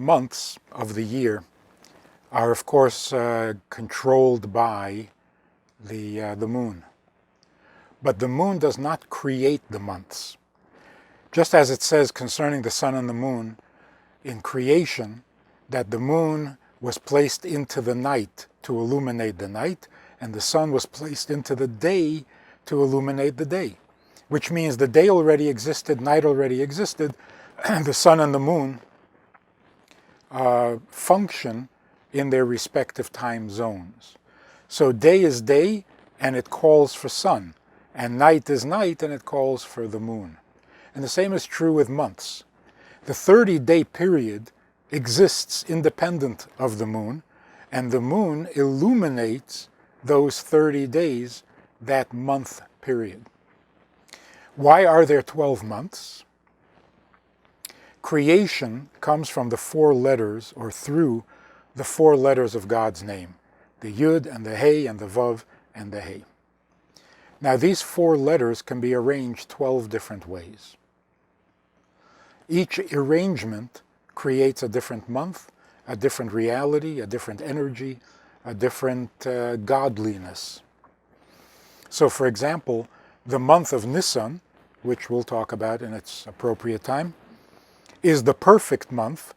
months of the year are, of course, controlled by the moon. But the moon does not create the months. Just as it says concerning the sun and the moon in creation, that the moon was placed into the night to illuminate the night, and the sun was placed into the day to illuminate the day, which means the day already existed, night already existed, and the sun and the moon function in their respective time zones. So day is day, and it calls for sun, and night is night, and it calls for the moon. And the same is true with months. The 30-day period exists independent of the moon, and the moon illuminates those 30 days, that month period. Why are there 12 months? Creation comes from the 4 letters, or through the 4 letters of God's name, the Yud and the Hey and the Vav and the Hey. Now these 4 letters can be arranged 12 different ways. Each arrangement creates a different month, a different reality, a different energy, a different godliness. So for example, the month of Nisan, which we'll talk about in its appropriate time, is the perfect month,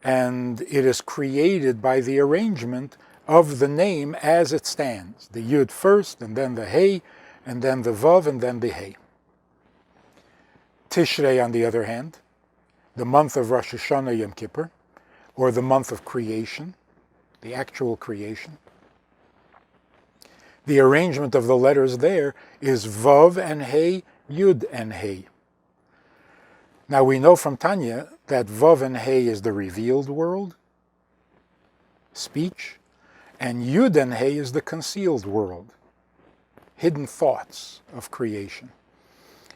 and it is created by the arrangement of the name as it stands. The Yud first, and then the Hey, and then the Vav, and then the Hey. Tishrei, on the other hand, the month of Rosh Hashanah Yom Kippur, or the month of creation, the actual creation. The arrangement of the letters there is Vav and Hey, Yud and Hey. Now we know from Tanya that Vav and Hey is the revealed world, speech, and Yud and Hey is the concealed world, hidden thoughts of creation.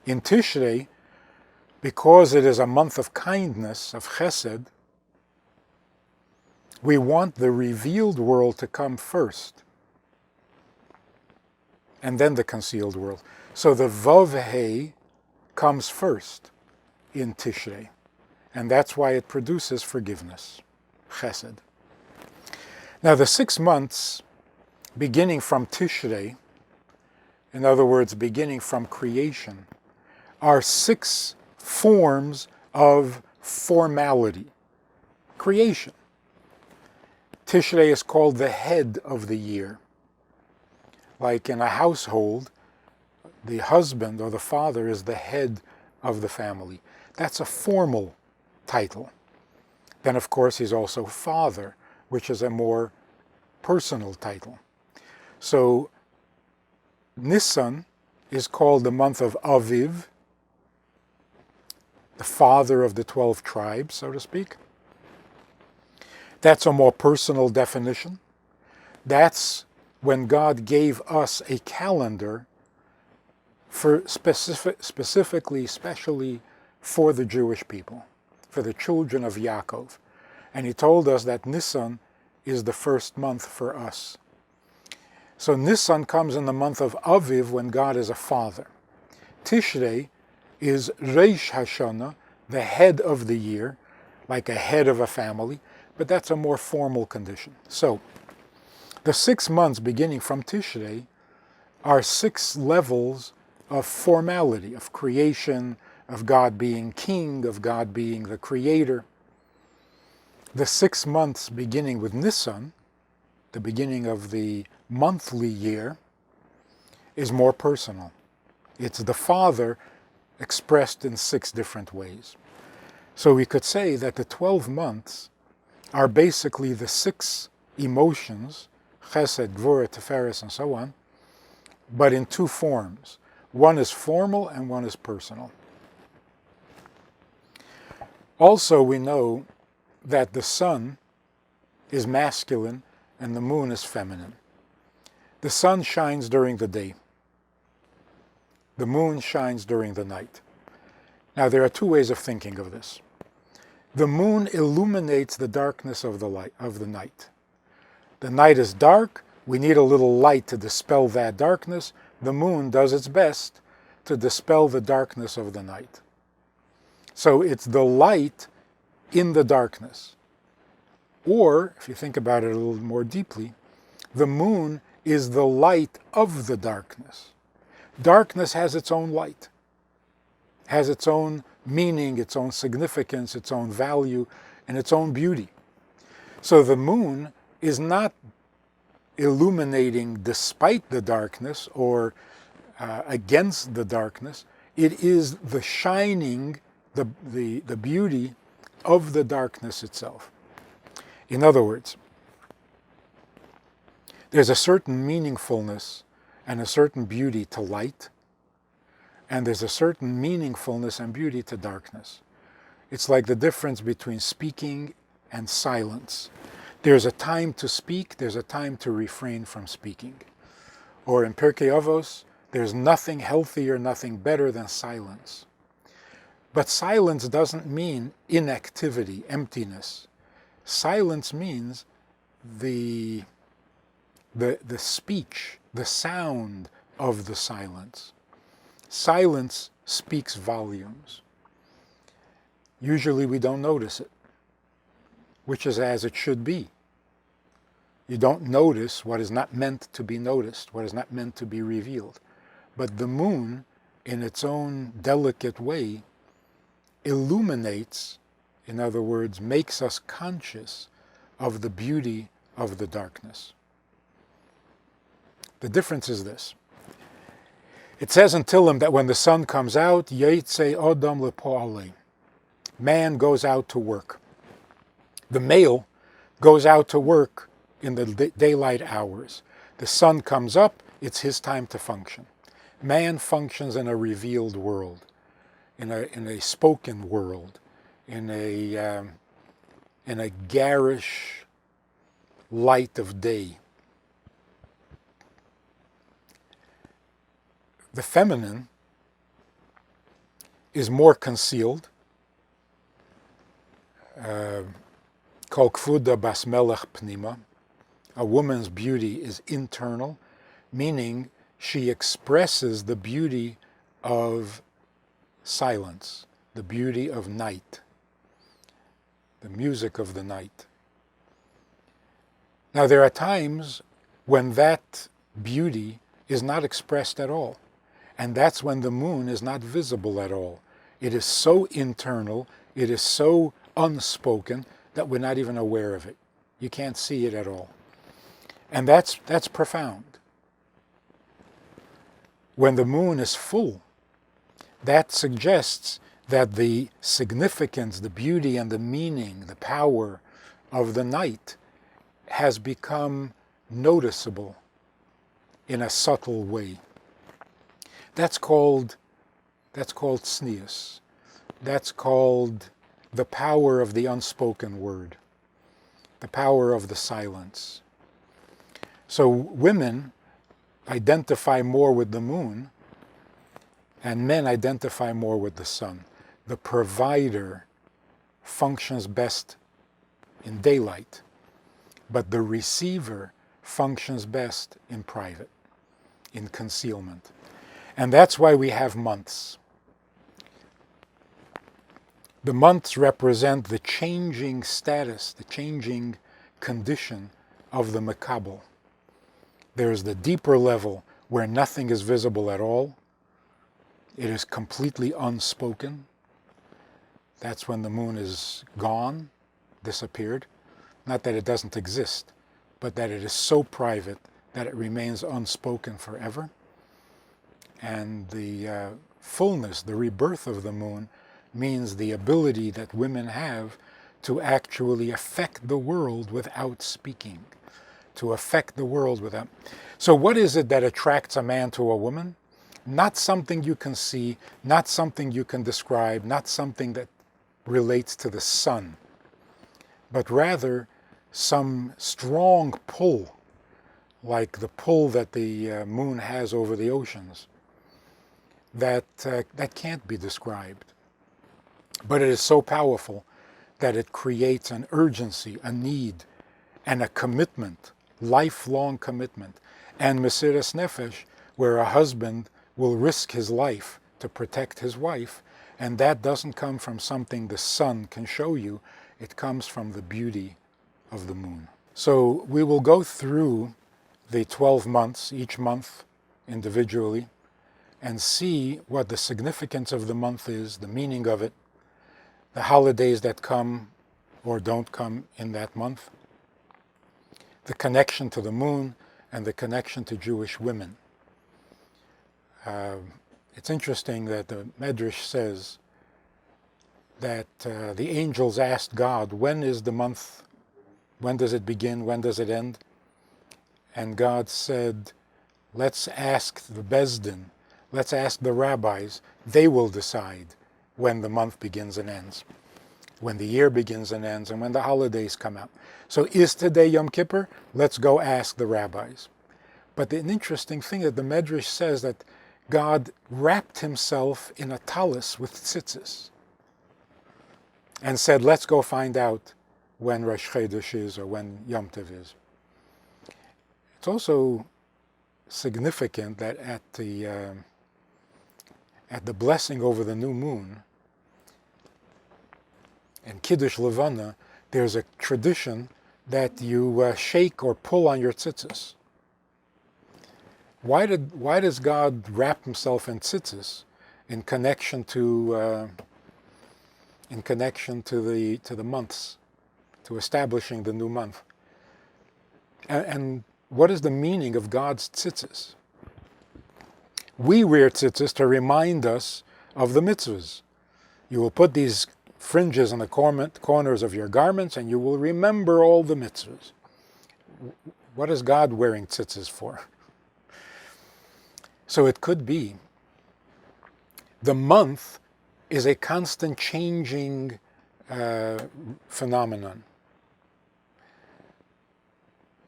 In Tishrei, because it is a month of kindness, of chesed, we want the revealed world to come first, and then the concealed world. So the Vav Hey comes first in Tishrei, and that's why it produces forgiveness, chesed. Now the 6 months beginning from Tishrei, in other words, beginning from creation, are 6 forms of formality, creation. Tishrei is called the head of the year. Like in a household, the husband or the father is the head of the family. That's a formal title. Then of course he's also father, which is a more personal title. So Nisan is called the month of Aviv, the father of the 12 tribes, so to speak. That's a more personal definition. That's when God gave us a calendar for specifically, specially for the Jewish people, for the children of Yaakov. And he told us that Nisan is the first month for us. So Nisan comes in the month of Aviv, when God is a father. Tishrei is Rosh Hashanah, the head of the year, like a head of a family, but that's a more formal condition. So the 6 months beginning from Tishrei are 6 levels of formality, of creation, of God being king, of God being the creator. The 6 months beginning with Nisan, the beginning of the monthly year, is more personal. It's the Father expressed in 6 different ways. So we could say that the 12 months are basically the 6 emotions, Chesed, Gvura, Tiferes, and so on, but in 2 forms. One is formal and one is personal. Also, we know that the sun is masculine and the moon is feminine. The sun shines during the day. The moon shines during the night. Now, there are 2 ways of thinking of this. The moon illuminates the darkness of the night. The night is dark. We need a little light to dispel that darkness. The moon does its best to dispel the darkness of the night. So it's the light in the darkness. Or, if you think about it a little more deeply, the moon is the light of the darkness. Darkness has its own light, has its own meaning, its own significance, its own value, and its own beauty. So the moon is not illuminating despite the darkness or against the darkness. It is the shining, the beauty of the darkness itself. In other words, there's a certain meaningfulness and a certain beauty to light, and there's a certain meaningfulness and beauty to darkness. It's like the difference between speaking and silence. There's a time to speak, there's a time to refrain from speaking. Or in Pirkei Avos, there's nothing healthier, nothing better than silence. But silence doesn't mean inactivity, emptiness. Silence means the speech, the sound of the silence. Silence speaks volumes. Usually we don't notice it, which is as it should be. You don't notice what is not meant to be noticed, what is not meant to be revealed. But the moon, in its own delicate way, illuminates, in other words, makes us conscious of the beauty of the darkness. The difference is this. It says in Tehillim that when the sun comes out, Yeitzei Odom lepo'alei, man goes out to work. The male goes out to work in the daylight hours. The sun comes up, it's his time to function. Man functions in a revealed world, in a spoken world, in a garish light of day. The feminine is more concealed. Kol kvuda bas melech pnima. A woman's beauty is internal, meaning she expresses the beauty of silence, the beauty of night, the music of the night. Now there are times when that beauty is not expressed at all. And that's when the moon is not visible at all. It is so internal, it is so unspoken that we're not even aware of it. You can't see it at all. And that's profound. When the moon is full, that suggests that the significance, the beauty and the meaning, the power of the night has become noticeable in a subtle way. That's called tznius. That's called the power of the unspoken word, the power of the silence. So women identify more with the moon, and men identify more with the sun. The provider functions best in daylight, but the receiver functions best in private, in concealment. And that's why we have months. The months represent the changing status, the changing condition of the makabel. There is the deeper level where nothing is visible at all. It is completely unspoken. That's when the moon is gone, disappeared. Not that it doesn't exist, but that it is so private that it remains unspoken forever. And the fullness, the rebirth of the moon, means the ability that women have to actually affect the world without speaking, to affect the world without... So what is it that attracts a man to a woman? Not something you can see, not something you can describe, not something that relates to the sun, but rather some strong pull, like the pull that the moon has over the oceans, that can't be described. But it is so powerful that it creates an urgency, a need, and a commitment, lifelong commitment. And Mesiras Nefesh, where a husband will risk his life to protect his wife, And that doesn't come from something the sun can show you, it comes from the beauty of the moon. So we will go through the 12 months, each month individually, and see what the significance of the month is, the meaning of it, the holidays that come or don't come in that month, the connection to the moon, and the connection to Jewish women. It's interesting that the Medrash says that the angels asked God, when is the month, when does it begin, when does it end? And God said, let's ask the Bezdin, let's ask the rabbis, they will decide when the month begins and ends, when the year begins and ends, and when the holidays come out. So is today Yom Kippur? Let's go ask the rabbis. But an interesting thing that the Medrash says that God wrapped himself in a talus with tzitzis and said, let's go find out when Rosh Chodesh is or when Yom Tov is. It's also significant that at the blessing over the new moon, in Kiddush Levana, there's a tradition that you shake or pull on your tzitzis. Why does God wrap himself in tzitzis in connection to the months, to establishing the new month? And what is the meaning of God's tzitzis? We wear tzitzis to remind us of the mitzvahs. You will put these fringes on the corners of your garments and you will remember all the mitzvahs. What is God wearing tzitzis for? So it could be the month is a constant changing phenomenon.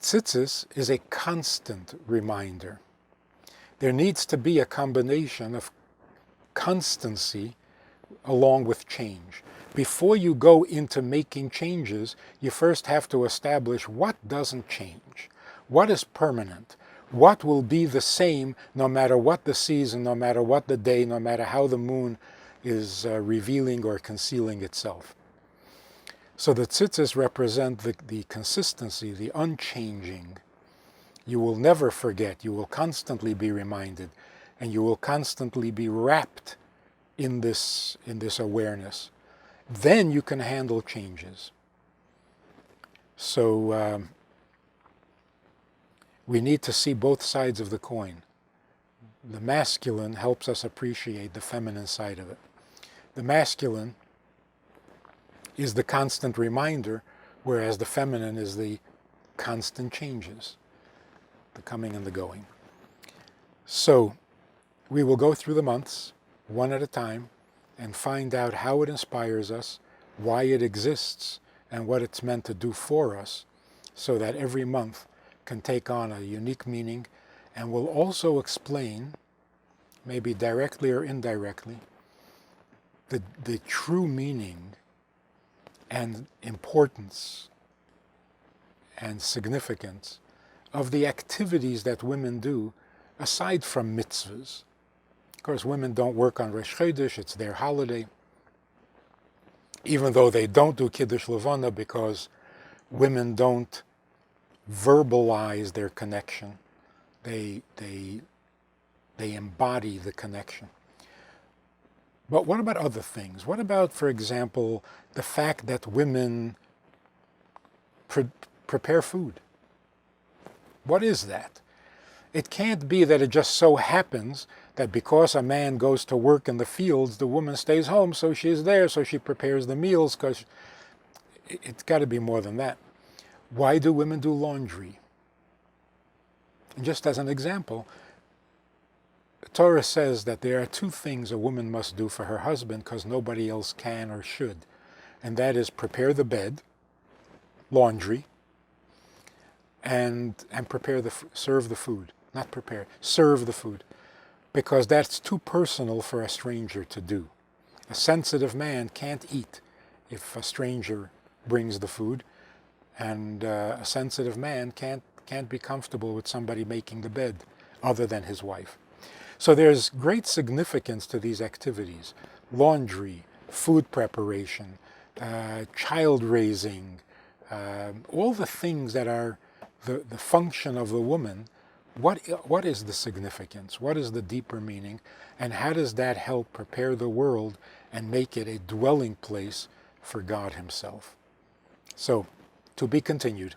Tzitzis is a constant reminder. There needs to be a combination of constancy along with change. Before you go into making changes, you first have to establish what doesn't change, what is permanent, what will be the same no matter what the season, no matter what the day, no matter how the moon is revealing or concealing itself. So the tzitzis represent the consistency, the unchanging. You will never forget, you will constantly be reminded, and you will constantly be wrapped in this awareness. Then you can handle changes. So we need to see both sides of the coin. The masculine helps us appreciate the feminine side of it. The masculine is the constant reminder, whereas the feminine is the constant changes, the coming and the going. So we will go through the months, one at a time, and find out how it inspires us, why it exists, and what it's meant to do for us, so that every month can take on a unique meaning, and will also explain, maybe directly or indirectly, the true meaning and importance and significance of the activities that women do aside from mitzvahs. Of course, women don't work on Rosh Chodesh, it's their holiday, even though they don't do Kiddush Levana because women don't verbalize their connection. They embody the connection. But what about other things? What about, for example, the fact that women prepare food? What is that? It can't be that it just so happens that because a man goes to work in the fields, the woman stays home, so she's there, so she prepares the meals, because it's got to be more than that. Why do women do laundry? And just as an example, the Torah says that there are two things a woman must do for her husband because nobody else can or should. And that is prepare the bed, laundry, and serve the food. Not prepare, serve the food. Because that's too personal for a stranger to do. A sensitive man can't eat if a stranger brings the food, and a sensitive man can't be comfortable with somebody making the bed other than his wife. So there's great significance to these activities. laundry, food preparation, child raising, all the things that are the function of the woman. What is the significance? What is the deeper meaning? And how does that help prepare the world and make it a dwelling place for God himself? So, to be continued.